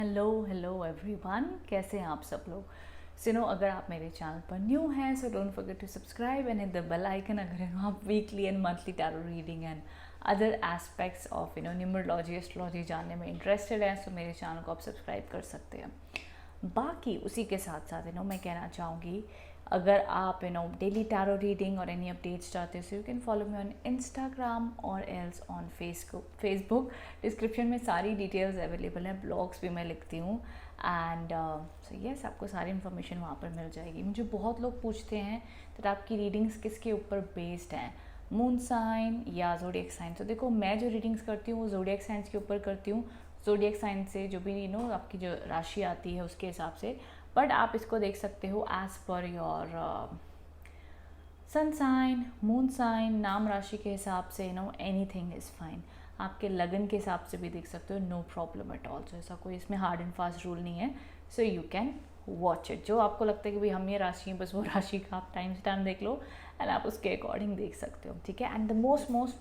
Hello everyone, कैसे हैं आप सब लोग। सुनो, अगर आप मेरे चैनल पर न्यू हैं so don't forget to subscribe and hit the bell icon. अगर आप weekly and monthly tarot reading and other aspects of numerology astrology जानने में इंटरेस्टेड हैं सो मेरे चैनल को आप सब्सक्राइब कर सकते हैं। बाकी उसी के साथ साथ मैं कहना चाहूँगी, अगर आप डेली टैरो रीडिंग और एनी अपडेट्स चाहते हो so you can follow me on Instagram और एल्स ऑन फेसबुक। डिस्क्रिप्शन में सारी डिटेल्स अवेलेबल हैं, ब्लॉग्स भी मैं लिखती हूँ एंड सो यस, आपको सारी इन्फॉर्मेशन वहाँ पर मिल जाएगी। मुझे बहुत लोग पूछते हैं कि आपकी रीडिंग्स किसके ऊपर बेस्ड हैं, मून साइन या ज़ोडिएक साइन। तो देखो, मैं जो रीडिंग्स करती हूँ वो ज़ोडिएक साइंस के ऊपर करती हूँ, ज़ोडिएक साइन से जो भी आपकी जो राशि आती है उसके हिसाब से। बट आप इसको देख सकते हो as per your sun sign, moon sign, नाम राशि के हिसाब से एनीथिंग इज़ फाइन। आपके लगन के हिसाब से भी देख सकते हो, नो प्रॉब्लम एट ऑल। सो ऐसा कोई इसमें हार्ड एंड फास्ट रूल नहीं है, so you can watch it. जो आपको लगता है कि भाई हम ये राशि हैं, बस वो राशि का आप टाइम स्टैम्प देख लो एंड आप उसके अकॉर्डिंग देख सकते हो, ठीक है। And the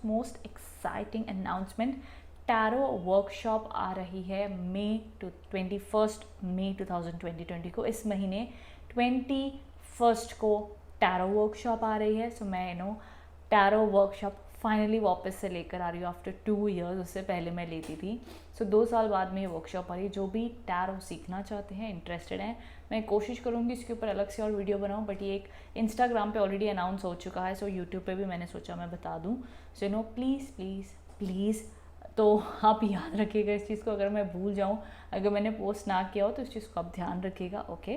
most exciting announcement, tarot workshop आ रही है मई 21 मई 2020 को। इस महीने 21 को टैरो वर्कशॉप आ रही है। सो मैं टैरो वर्कशॉप फाइनली वापस से लेकर आ रही हूँ आफ्टर 2 ईयर्स। उससे पहले मैं लेती थी, सो 2 साल बाद में ये वर्कशॉप आ रही है। जो भी टैरो सीखना चाहते हैं, इंटरेस्टेड हैं, मैं कोशिश करूँगी इसके ऊपर अलग से और वीडियो बनाऊँ, बट ये एक इंस्टाग्राम पे ऑलरेडी अनाउंस हो चुका है, सो यूट्यूब पे भी मैंने सोचा मैं बता दूँ। सो प्लीज़ प्लीज़ प्लीज़, तो आप याद रखिएगा इस चीज़ को। अगर मैं भूल जाऊँ, अगर मैंने पोस्ट ना किया हो तो इस चीज़ को आप ध्यान रखिएगा, ओके।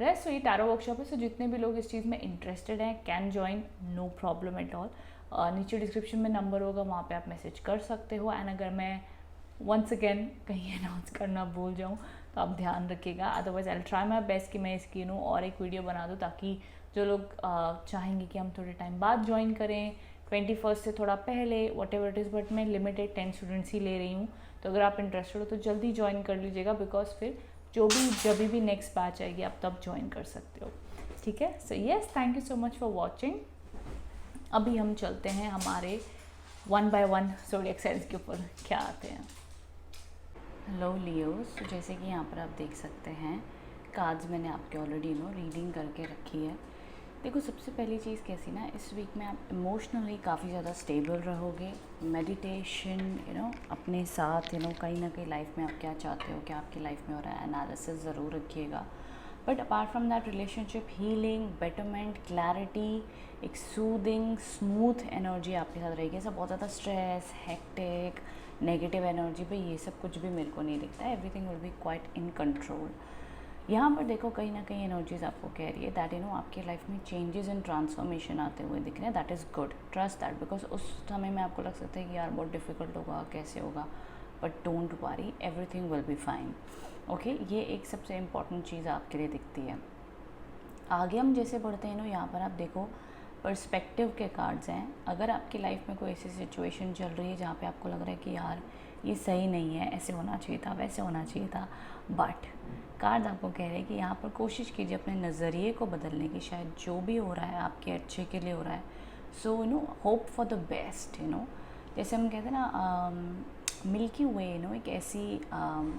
रेस्ट, ये टैरो वर्कशॉप है, सो जितने भी लोग इस चीज़ में इंटरेस्टेड हैं can join, no problem at all. नीचे डिस्क्रिप्शन में नंबर होगा, वहाँ पे आप मैसेज कर सकते हो। एंड अगर मैं वंस अगेन कहीं अनाउंस करना भूल जाऊँ तो आप ध्यान रखिएगा। Otherwise I try my best कि मैं इसकी और एक वीडियो बना दूँ, ताकि जो लोग चाहेंगे कि हम थोड़े टाइम बाद ज्वाइन करें, 21 से थोड़ा पहले, what ever it is, but मैं लिमिटेड 10 स्टूडेंट्स ही ले रही हूँ। तो अगर आप इंटरेस्टेड हो तो जल्दी ज्वाइन कर लीजिएगा, बिकॉज फिर जब भी नेक्स्ट बैच आएगी आप तब ज्वाइन कर सकते हो, ठीक है। So yes, thank you so much for watching. अभी हम चलते हैं हमारे 1 by 1 ज़ोडिएक साइंस के ऊपर क्या आते हैं। हेलो लियोस, तो जैसे कि यहाँ पर आप देख सकते हैं, कार्ड्स मैंने आपके ऑलरेडी रीडिंग करके रखी है। देखो, सबसे पहली चीज़ कैसी ना, इस वीक में आप इमोशनली काफ़ी ज़्यादा स्टेबल रहोगे। मेडिटेशन अपने साथ कहीं ना कहीं लाइफ में आप क्या चाहते हो, क्या आपकी लाइफ में हो रहा है, एनालिसिस ज़रूर रखिएगा। But apart from that, relationship healing, betterment, clarity, एक सूदिंग स्मूथ एनर्जी आपके साथ रहेगी। ऐसा बहुत ज़्यादा स्ट्रेस, हेक्टिक, नेगेटिव एनर्जी पे ये सब कुछ भी मेरे को नहीं दिखता है। Everything will be quite in control. यहाँ पर देखो, कहीं ना कहीं एनर्जीज आपको कह रही है दैट आपकी लाइफ में चेंजेस एंड ट्रांसफॉर्मेशन आते हुए दिख रहे हैं। That is good, trust that, because उस समय में आपको लग सकता है कि यार बहुत डिफिकल्ट होगा, कैसे होगा, but don't worry, everything will be fine, okay. ये एक सबसे इम्पॉर्टेंट चीज़ आपके लिए दिखती है। आगे हम जैसे बढ़ते हैं यहाँ पर आप देखो, पर्सपेक्टिव के कार्ड्स हैं। अगर आपकी लाइफ में कोई ऐसी सिचुएशन चल रही है जहाँ पे आपको लग रहा है कि यार ये सही नहीं है, ऐसे होना चाहिए था, वैसे होना चाहिए था, बट कार्ड आपको कह रहे हैं कि यहाँ पर कोशिश कीजिए अपने नज़रिए को बदलने की। शायद जो भी हो रहा है आपके अच्छे के लिए हो रहा है। So hope for the best. जैसे हम कहते हैं ना, मिल्की वे एक ऐसी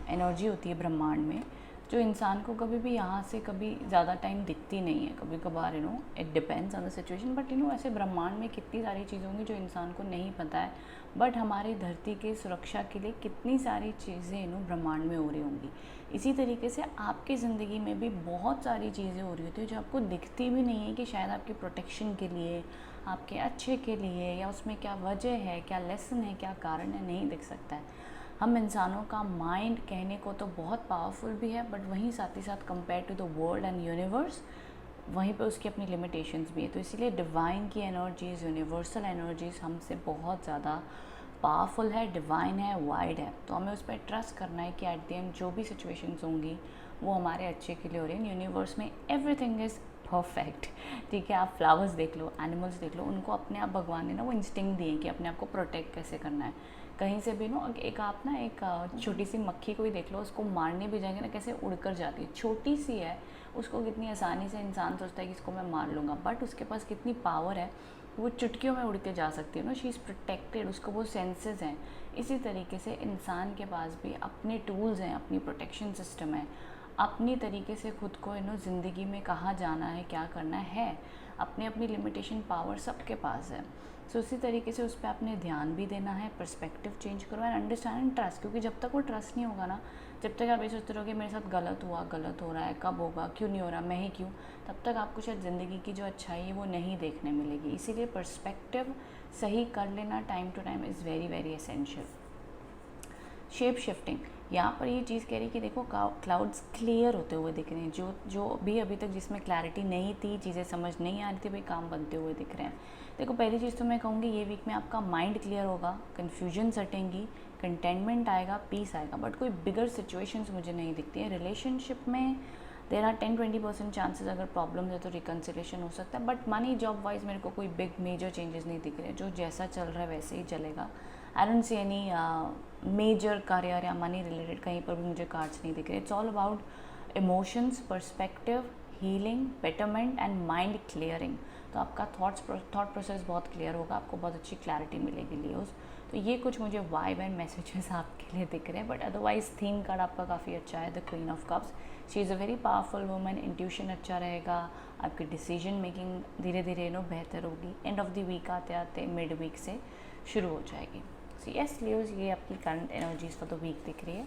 एनर्जी होती है ब्रह्मांड में जो इंसान को कभी भी यहाँ से कभी ज़्यादा टाइम दिखती नहीं है। कभी कभार it depends on the situation, but ऐसे ब्रह्मांड में कितनी सारी चीज़ें होंगी जो इंसान को नहीं पता है, बट हमारी धरती के सुरक्षा के लिए कितनी सारी चीज़ें ब्रह्मांड में हो रही होंगी। इसी तरीके से आपकी ज़िंदगी में भी बहुत सारी चीज़ें हो रही होती है जो आपको दिखती भी नहीं है, कि शायद आपके प्रोटेक्शन के लिए, आपके अच्छे के लिए, या उसमें क्या वजह है, क्या लेसन है, क्या कारण है, नहीं दिख सकता है। हम इंसानों का माइंड कहने को तो बहुत पावरफुल भी है, बट वहीं साथ ही साथ compare to the world and universe, वहीं पे उसकी अपनी लिमिटेशंस भी है। तो इसीलिए डिवाइन की एनर्जीज़, यूनिवर्सल एनर्जीज़ हमसे बहुत ज़्यादा पावरफुल है, डिवाइन है, वाइड है। तो हमें उस पर ट्रस्ट करना है कि एट द एंड जो भी सिचुएशंस होंगी वो हमारे अच्छे के लिए हो रही है। यूनिवर्स में एवरीथिंग इज़ परफेक्ट, ठीक है। आप फ्लावर्स देख लो, एनिमल्स देख लो, उनको अपने आप भगवान ने वो इंस्टिंक्ट दिए कि अपने आप को प्रोटेक्ट कैसे करना है। कहीं से भी एक आप एक छोटी सी मक्खी को ही देख लो, उसको मारने भी जाएंगे ना, कैसे उड़कर जाती है, छोटी सी है, उसको कितनी आसानी से इंसान सोचता है कि इसको मैं मार लूँगा, बट उसके पास कितनी पावर है वो चुटकियों में उड़ के जा सकती है, शी इज़ प्रोटेक्टेड, उसको वो सेंसेस हैं। इसी तरीके से इंसान के पास भी अपने टूल्स हैं, अपनी प्रोटेक्शन सिस्टम है, अपनी तरीके से खुद को ज़िंदगी में कहाँ जाना है, क्या करना है, अपनी अपनी लिमिटेशन पावर सबके पास है। सो उसी तरीके से उस पर आपने ध्यान भी देना है, पर्सपेक्टिव चेंज करो एंड अंडरस्टैंड एंड ट्रस्ट, क्योंकि जब तक वो ट्रस्ट नहीं होगा ना, जब तक आप ये सोचते रहोगे मेरे साथ गलत हुआ, गलत हो रहा है, कब होगा, क्यों नहीं हो रहा, मैं ही क्यों, तब तक आपको शायद ज़िंदगी की जो अच्छाई है वो नहीं देखने मिलेगी। इसीलिए पर्सपेक्टिव सही कर लेना time to time is very very essential. Shape shifting, यहाँ पर ये चीज़ कह रही कि देखो क्लाउड्स क्लियर होते हुए दिख रहे हैं, जो भी अभी तक जिसमें क्लैरिटी नहीं थी, चीज़ें समझ नहीं आ रही थी, भाई काम बनते हुए दिख रहे हैं। देखो पहली चीज़ तो मैं कहूँगी ये वीक में आपका माइंड क्लियर होगा, कन्फ्यूजन हटेंगी, कंटेनमेंट आएगा, पीस आएगा, बट कोई बिगर सिचुएशंस मुझे नहीं दिखती है। रिलेशनशिप में देर आर 10-20% चांसेस, अगर प्रॉब्लम है तो रिकन्सिलेशन हो सकता है, बट मनी जॉब वाइज मेरे को कोई बिग मेजर चेंजेस नहीं दिख रहे, जो जैसा चल रहा है वैसे ही चलेगा। I don't see any major career या मनी रिलेटेड कहीं पर भी मुझे कार्ड्स नहीं दिख रहे। It's all about emotions, perspective, healing, betterment and mind clearing. तो आपका थॉट प्रोसेस बहुत क्लियर होगा, आपको बहुत अच्छी क्लैरिटी मिलेगी लियोस। तो ये कुछ मुझे वाइब एंड मैसेजेस आपके लिए दिख रहे हैं, बट अदरवाइज थीम कार्ड आपका काफ़ी अच्छा है, the queen of cups. She is a very powerful woman, intuition अच्छा रहेगा, आपकी डिसीजन मेकिंग धीरे धीरे बेहतर होगी, एंड ऑफ द वीक आते आते मिड वीक से शुरू हो जाएगी। सो यस लियोज, ये आपकी current energies for the week दिख रही है।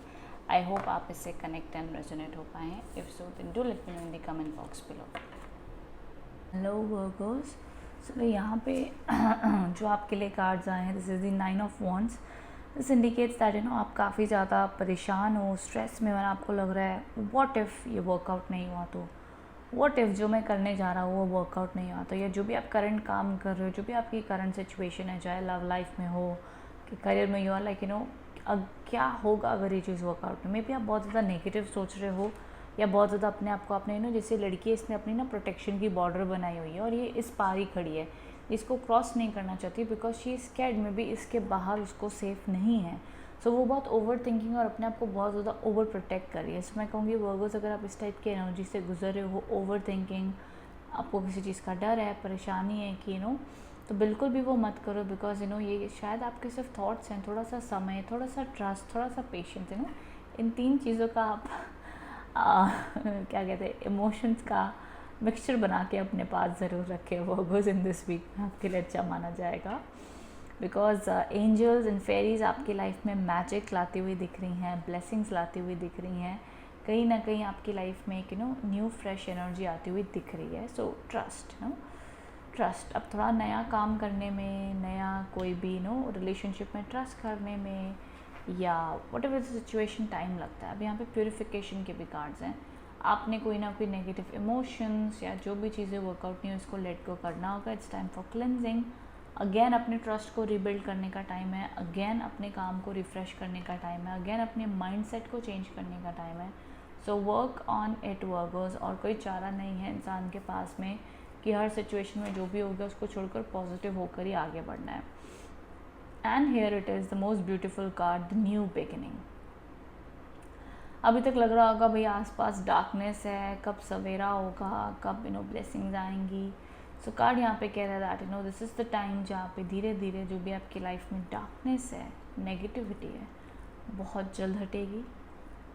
आई होप आप इससे कनेक्ट एंड रेजोनेट हो पाए हैं। If so then do let me know in the comment box below. Hello Virgos, so यहाँ पे जो आपके लिए कार्ड्स आए हैं, this is the 9 of wands. This indicates that आप काफ़ी ज़्यादा परेशान हो, स्ट्रेस में, और आपको लग रहा है व्हाट इफ़ ये वर्कआउट नहीं हुआ तो, व्हाट इफ़ जो मैं करने जा रहा हूँ वो वर्कआउट नहीं हुआ तो, या जो भी आप करंट काम कर रहे हो, जो भी आपकी करंट सिचुएशन है, चाहे लव लाइफ में हो कि करियर में, यू आर लाइक क्या होगा अगर ये चीज़ वर्कआउट नहीं। मे बी आप बहुत ज़्यादा नेगेटिव सोच रहे हो, या बहुत ज़्यादा अपने आप को आपने जैसे लड़की है, इसने अपनी प्रोटेक्शन की बॉर्डर बनाई हुई है और ये इस पार ही खड़ी है, इसको क्रॉस नहीं करना चाहती बिकॉज शी इज़ स्कैर्ड, में भी इसके बाहर उसको सेफ नहीं है। सो वो बहुत ओवर थिंकिंग और अपने आप को बहुत ज़्यादा ओवर प्रोटेक्ट कर रही है। सो मैं कहूँगी वर्गोस, अगर आप इस टाइप की एनर्जी से गुजर रहे हो, ओवर थिंकिंग, आपको किसी चीज़ का डर है, परेशानी है कि तो बिल्कुल भी वो मत करो, बिकॉज ये शायद आपके सिर्फ थॉट्स हैं। थोड़ा सा समय, थोड़ा सा ट्रस्ट, थोड़ा सा पेशेंस, इन 3 चीज़ों का आप क्या कहते हैं, इमोशंस का मिक्सचर बना के अपने पास ज़रूर रखें। वर्गोस इन दिस वीक आपके लिए अच्छा माना जाएगा, बिकॉज एंजल्स एंड फेरीज आपकी लाइफ में मैजिक लाती हुई दिख रही हैं, ब्लेसिंग्स लाती हुई दिख रही हैं, कहीं ना कहीं आपकी लाइफ में एक न्यू फ्रेश एनर्जी आती हुई दिख रही है। सो ट्रस्ट ट्रस्ट, अब थोड़ा नया काम करने में, नया कोई भी रिलेशनशिप में ट्रस्ट करने में, या वट एवर सिचुएशन टाइम लगता है। अब यहाँ पे प्योरिफिकेशन के भी कार्ड्स हैं। आपने कोई ना कोई नेगेटिव इमोशंस या जो भी चीज़ें वर्कआउट नहीं हो, इसको लेट गो करना होगा। It's time for cleansing. Again अपने ट्रस्ट को रिबिल्ड करने का टाइम है, अगेन अपने काम को रिफ़्रेश करने का टाइम है, अगेन अपने माइंडसेट को चेंज करने का टाइम है। सो वर्क ऑन इट वर्गर्स, और कोई चारा नहीं है इंसान के पास में कि हर सिचुएशन में जो भी होगा उसको छोड़कर पॉजिटिव होकर ही आगे बढ़ना है। And here it is the most beautiful card, the new beginning. अभी तक लग रहा होगा भाई आसपास डार्कनेस है, कब सवेरा होगा, कब ब्लेसिंग्स आएंगी। सो कार्ड यहाँ पे कह रहा है that this is the time जहाँ पे धीरे धीरे जो भी आपकी लाइफ में डार्कनेस है, नेगेटिविटी है, बहुत जल्द हटेगी,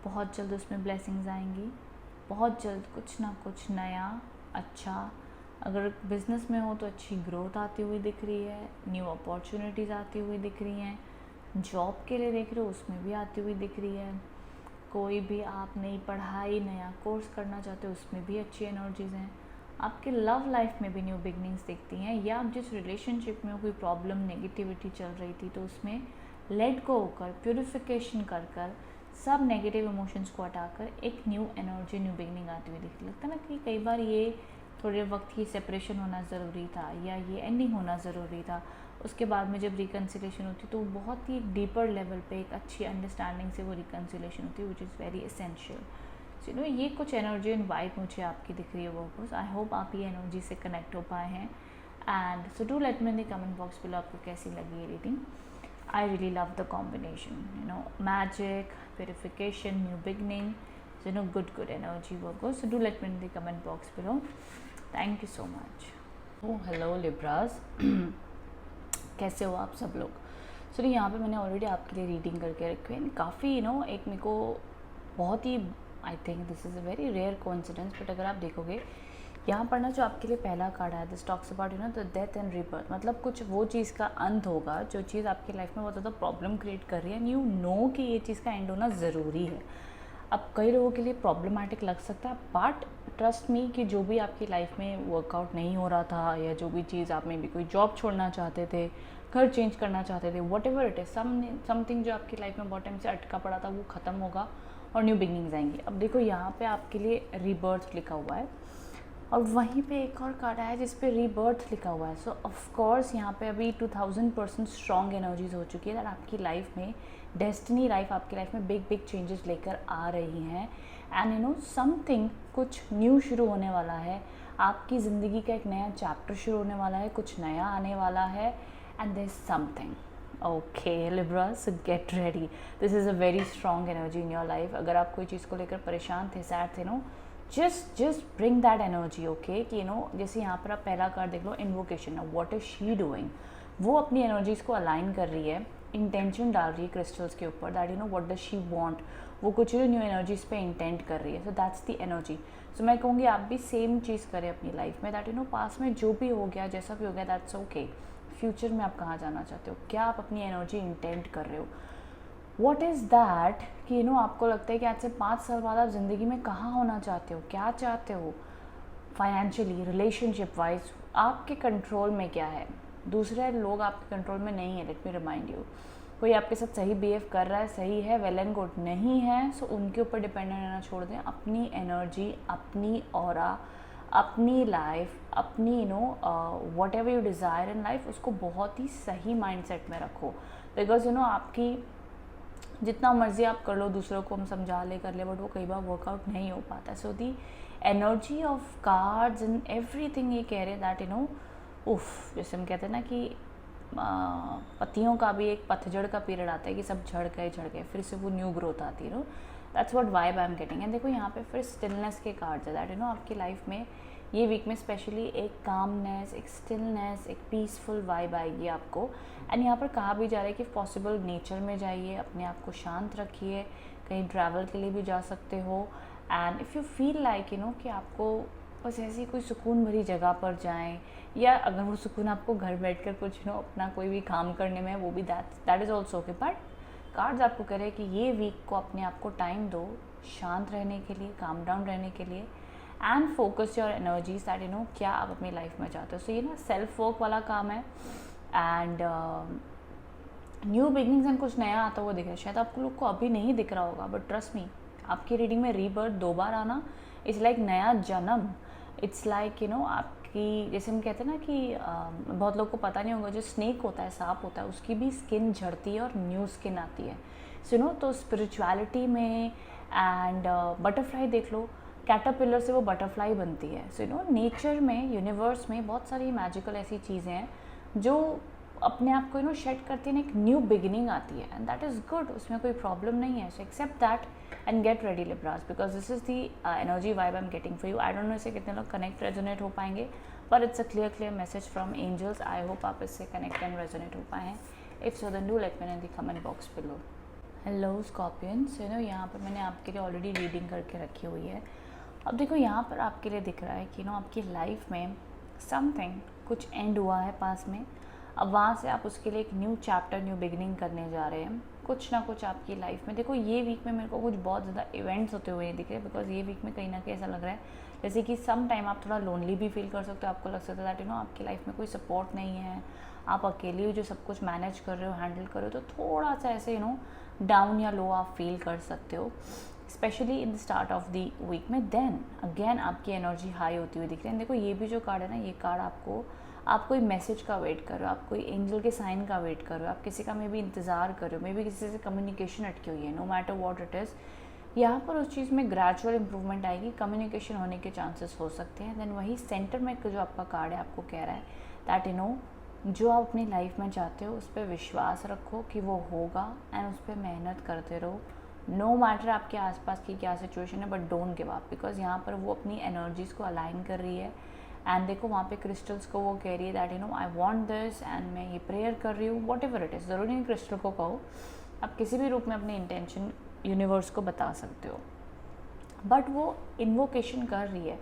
बहुत जल्द उसमें ब्लेसिंग्स आएंगी, बहुत जल्द कुछ ना कुछ नया अच्छा। अगर बिज़नेस में हो तो अच्छी ग्रोथ आती हुई दिख रही है, न्यू अपॉर्चुनिटीज़ आती हुई दिख रही हैं, जॉब के लिए देख रहे हो उसमें भी आती हुई दिख रही है, कोई भी आप नई पढ़ाई, नया कोर्स करना चाहते हो उसमें भी अच्छी एनर्जीज़ हैं। आपके लव लाइफ में भी न्यू बिगनिंग्स दिखती हैं, या आप जिस रिलेशनशिप में कोई प्रॉब्लम, नेगेटिविटी चल रही थी तो उसमें लेट गो होकर, प्योरिफिकेशन कर सब नेगेटिव इमोशंस को हटाकर एक न्यू एनर्जी, न्यू बिगनिंग आती हुई दिखती। लगता है ना कि कई बार ये थोड़े वक्त की सेपरेशन होना ज़रूरी था, या ये एंडिंग होना ज़रूरी था, उसके बाद में जब रिकन्सिलेशन होती तो बहुत ही डीपर लेवल पे एक अच्छी अंडरस्टैंडिंग से वो रिकन्सिलेशन होती है, विच इज़ वेरी एसेंशियल। सो ये कुछ एनर्जी एंड वाइब मुझे आपकी दिख रही है वर्कर्स। आई होप आप ये एनर्जी से कनेक्ट हो पाए हैं। And so do let me in the comment box below आपको कैसी लगी ये reading. I really love the combination, magic, purification, new beginning, good energy workers. So do let me in the comment box below. Thank you so much. Hello Libras, कैसे हो आप सब लोग। सो यहाँ पे मैंने ऑलरेडी आपके लिए रीडिंग करके रखी है काफ़ी एक मेरे को बहुत ही, I think this is a very rare coincidence, but अगर आप देखोगे यहाँ पर ना जो आपके लिए पहला कार्ड है, this talks about the death and rebirth, मतलब कुछ वो चीज़ का अंत होगा जो चीज़ आपकी लाइफ में बहुत ज़्यादा प्रॉब्लम क्रिएट कर रही है, एंड यू नो कि ये चीज़ का एंड होना ज़रूरी है। अब कई लोगों के लिए प्रॉब्लमैटिक लग सकता है, बट ट्रस्ट मी कि जो भी आपकी लाइफ में वर्कआउट नहीं हो रहा था, या जो भी चीज़ आप में भी कोई जॉब छोड़ना चाहते थे, घर चेंज करना चाहते थे, what ever it is, something जो आपकी लाइफ में बहुत टाइम से अटका पड़ा था वो ख़त्म होगा और न्यू बिगनिंग्स आएंगी। अब देखो यहाँ पे आपके लिए रीबर्थ लिखा हुआ है, और वहीं पे एक और कार्ड आया जिस पे रीबर्थ लिखा हुआ है। सो ऑफ कोर्स यहाँ पे अभी 2000% स्ट्रॉन्ग एनर्जीज हो चुकी है दैट आपकी लाइफ में डेस्टिनी लाइफ आपकी लाइफ में बिग बिग चेंजेस लेकर आ रही हैं, एंड समथिंग कुछ न्यू शुरू होने वाला है, आपकी ज़िंदगी का एक नया चैप्टर शुरू होने वाला है, कुछ नया आने वाला है, and there is something. Okay Libras, get ready, this is a very strong energy in your life. अगर आप कोई चीज़ को लेकर परेशान थे, सैड थे, just bring that energy, okay, कि जैसे यहाँ पर आप पहला कार्ड देख लो, invocation, what is she doing, वो अपनी एनर्जीज को अलाइन कर रही है, इंटेंशन डाल रही है क्रिस्टल्स के ऊपर, that what does she want, वो कुछ न्यू एनर्जीज पे इंटेंट कर रही है। So that's the energy. So मैं कहूँगी आप भी सेम चीज़ करें अपनी लाइफ में, दैट पास में जो भी हो गया, जैसा भी हो गया, दैट्स ओके। फ्यूचर में आप कहाँ जाना चाहते हो, क्या आप अपनी एनर्जी इंटेंट कर रहे हो, वॉट इज़ दैट कि आपको लगता है कि आज से 5 साल बाद आप ज़िंदगी में कहाँ होना चाहते हो, क्या चाहते हो, फाइनेंशियली, रिलेशनशिप वाइज आपके कंट्रोल में क्या है, दूसरे लोग आपके कंट्रोल में नहीं है। लेट मी रिमाइंड यू, कोई आपके साथ सही बिहेव कर रहा है, सही है, वेल एंड गुड, नहीं है सो उनके ऊपर डिपेंडेंट रहना छोड़ दें। अपनी एनर्जी, अपनी ऑरा, अपनी लाइफ, अपनी what ever you desire in life, उसको बहुत ही सही माइंडसेट में रखो। बिकॉज आपकी जितना मर्जी आप कर लो, दूसरों को हम समझा ले, कर ले, बट वो कई बार वर्कआउट नहीं हो पाता। So the energy of cards and everything, ये कह रहे दैट उफ, जैसे हम कहते हैं ना कि पत्तियों का भी एक पतझड़ का पीरियड आता है कि सब झड़ गए, फिर से वो न्यू ग्रोथ आती है। That's what vibe I am getting. And देखो यहाँ पे फिर स्टिलनेस के कार्ड्स है, दैट आपकी लाइफ में ये वीक में स्पेशली एक कामनेस, एक स्टिलनेस, एक पीसफुल वाइब आएगी आपको। एंड यहाँ पर कहा भी जा रहा है कि पॉसिबल नेचर में जाइए, अपने आप को शांत रखिए, कहीं ट्रैवल के लिए भी जा सकते हो। And if you feel like कि आपको बस ऐसी कोई सुकून भरी जगह पर जाएं, या अगर वो सुकून आपको घर बैठकर कुछ अपना कोई भी काम करने में, वो भी that is also okay. But cards आपको कह रहे हैं कि ये वीक को अपने आप को टाइम दो शांत रहने के लिए, काम डाउन रहने के लिए, and focus your energies that क्या आप अपनी लाइफ में चाहते हो। सो ये सेल्फ वर्क वाला काम है, एंड न्यू बिगनिंग्स एंड कुछ नया आता हुआ दिख रहा है। शायद आपको लोग को अभी नहीं दिख रहा होगा, बट ट्रस्ट मी, आपकी रीडिंग में रीबर्थ 2 बार आना, इट्स लाइक नया जन्म। इट्स लाइक आपकी, जैसे हम कहते हैं ना कि बहुत लोग को पता नहीं होगा, जो स्नेक होता है, सांप होता है, उसकी भी स्किन झड़ती है और न्यू स्किन आती है। सो तो स्पिरिचुअलिटी में, एंड बटरफ्लाई देख लो, कैटरपिलर से वो बटरफ्लाई बनती है। सो नेचर में, यूनिवर्स में बहुत सारी मैजिकल ऐसी चीज़ें हैं जो अपने आप को शेड करती है, एक न्यू बिगिनिंग आती है, एंड दैट इज़ गुड, उसमें कोई प्रॉब्लम नहीं है। So accept that and get ready Libras, because this is the energy vibe I am getting for you. I don't know इसे कितने लोग कनेक्ट रेजोनेट हो पाएंगे, पर it's a clear message from angels. I hope आप इससे connect and resonate हो पाए हैं। If so then do let me know in the comment box below. Hello Scorpions, यहाँ पर मैंने आपके लिए ऑलरेडी रीडिंग करके रखी हुई है। अब देखो यहाँ पर आपके लिए दिख रहा है कि आपकी लाइफ में समथिंग कुछ एंड हुआ है पास में, अब वहाँ से आप उसके लिए एक न्यू चैप्टर, न्यू बिगिनिंग करने जा रहे हैं। कुछ ना कुछ आपकी लाइफ में, देखो ये वीक में मेरे को कुछ बहुत ज़्यादा इवेंट्स होते हुए दिख रहे हैं, बिकॉज ये वीक में कहीं ना कहीं ऐसा लग रहा है जैसे कि सम टाइम आप थोड़ा लोनली भी फील कर सकते हो। आपको लग सकता है दैट आपकी लाइफ में कोई सपोर्ट नहीं है, आप अकेले ही जो सब कुछ मैनेज कर रहे हो, हैंडल कर रहे हो, तो थोड़ा सा ऐसे डाउन या लो आप फील कर सकते हो, specially in the start of the week में। देन अगेन आपकी एनर्जी हाई होती हुई दिख रही है। देखो ये भी जो कार्ड है ना, ये कार्ड आप कोई मैसेज का वेट कर रहे हो, आप कोई एंजल के साइन का वेट कर रहे हो, आप किसी का मे बी इंतज़ार कर रहे हो, मे बी किसी से कम्युनिकेशन अटकी हुई है, no matter what it is. यहाँ पर उस चीज़ में ग्रेजुअल इंप्रूवमेंट आएगी, कम्युनिकेशन होने के चांसेस हो सकते हैं। देन वही सेंटर में जो आपका कार्ड है आपको कह रहा है दैट जो आप अपनी लाइफ में चाहते हो उस पर विश्वास रखो कि वो होगा, एंड उस पर मेहनत करते रहो, नो मैटर आपके आसपास की क्या सिचुएशन है, but don't give up, because यहाँ पर वो अपनी एनर्जीज़ को अलाइन कर रही है, एंड देखो वहाँ पे क्रिस्टल्स को वो कह रही है that you know I want this and मैं ये प्रेयर कर रही हूँ, वॉट एवर इट इज़, ज़रूरी नहीं क्रिस्टल को कहो, आप किसी भी रूप में अपनी इंटेंशन यूनिवर्स को बता सकते हो। बट वो इन्वोकेशन कर रही है,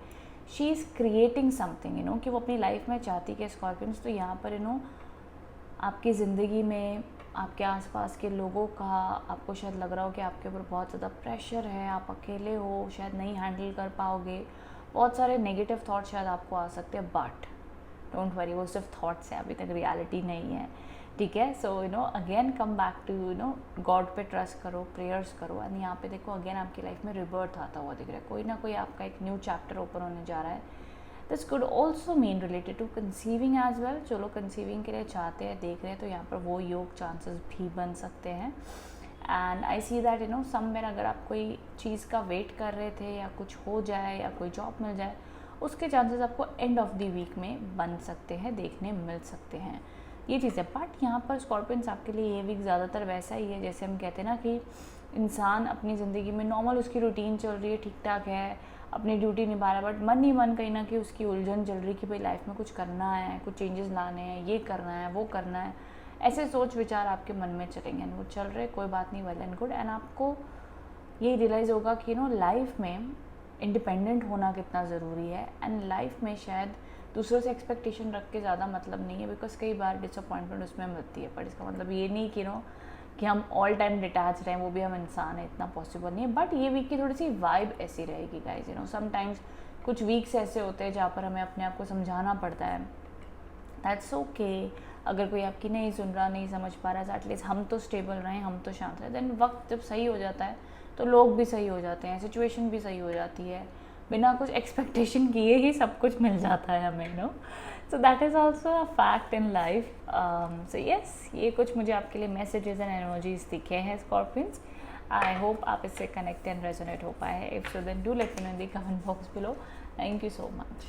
she is creating something you know, कि वो अपनी लाइफ में चाहती है स्कॉर्पियंस। तो यहाँ पर यू नो आपकी ज़िंदगी में आपके आसपास के लोगों का, आपको शायद लग रहा हो कि आपके ऊपर बहुत ज़्यादा प्रेशर है, आप अकेले हो, शायद नहीं हैंडल कर पाओगे, बहुत सारे नेगेटिव थॉट शायद आपको आ सकते हैं, बट डोंट वरी, वो सिर्फ थॉट्स है, अभी तक रियलिटी नहीं है, ठीक है। So you know again come back to you know God पे ट्रस्ट करो, प्रेयर्स करो, एंड यहाँ पे देखो अगेन आपकी लाइफ में रिबर्थ आता हुआ दिख रहा है, कोई ना कोई आपका एक न्यू चैप्टर ओपन होने जा रहा है। This could also mean related to conceiving as well, जो लोग कंसीविंग के लिए चाहते हैं, देख रहे हैं, तो यहाँ पर वो योग चांसेस भी बन सकते हैं। And I see that you know somewhere अगर आप कोई चीज़ का वेट कर रहे थे या कुछ हो जाए या कोई जॉब मिल जाए, उसके चांसेस आपको एंड ऑफ द वीक में बन सकते हैं, देखने मिल सकते हैं, ये चीज़ है। बट यहाँ पर स्कॉर्पियंस आपके लिए ये वीक ज़्यादातर वैसा ही है, जैसे हम कहते हैं ना कि इंसान अपनी ज़िंदगी में नॉर्मल उसकी रूटीन चल रही है, ठीक ठाक है, अपनी ड्यूटी निभा रहा है, बट मन ही मन कहीं ना कहीं उसकी उलझन चल रही कि भाई लाइफ में कुछ करना है, कुछ चेंजेस लाने हैं, ये करना है, वो करना है, ऐसे सोच विचार आपके मन में चलेंगे, वो चल रहे, कोई बात नहीं, वेल एंड गुड। एंड आपको ये रियलाइज़ होगा कि नो लाइफ में इंडिपेंडेंट होना कितना ज़रूरी है, एंड लाइफ में शायद दूसरों से एक्सपेक्टेशन रख के ज़्यादा मतलब नहीं है, बिकॉज कई बार डिसअपॉइंटमेंट उसमें मिलती है, पर इसका मतलब ये नहीं कि नो कि हम ऑल टाइम डिटैच रहें, वो भी हम इंसान है, इतना पॉसिबल नहीं है। बट ये वीक की थोड़ी सी वाइब ऐसी रहेगी गाइज, यू नो समटाइम्स कुछ वीक्स ऐसे होते हैं जहाँ पर हमें अपने आप को समझाना पड़ता है, दैट्स ओके। अगर कोई आपकी नहीं सुन रहा, नहीं समझ पा रहा है, एटलीस्ट हम तो स्टेबल रहें, हम तो शांत रहें। देन वक्त जब सही हो जाता है तो लोग भी सही हो जाते हैं, सिचुएशन भी सही हो जाती है, बिना कुछ एक्सपेक्टेशन किए ही सब कुछ मिल जाता है हमें, no. So that is also a fact in life. So yes, ये कुछ मुझे आपके लिए मैसेजेस एंड एनर्जीज दिखे हैं स्कॉर्पियंस। आई होप आप इससे कनेक्ट एंड रेजोनेट हो पाए हैं। If so then do let me know in the comment box below. Thank you so much.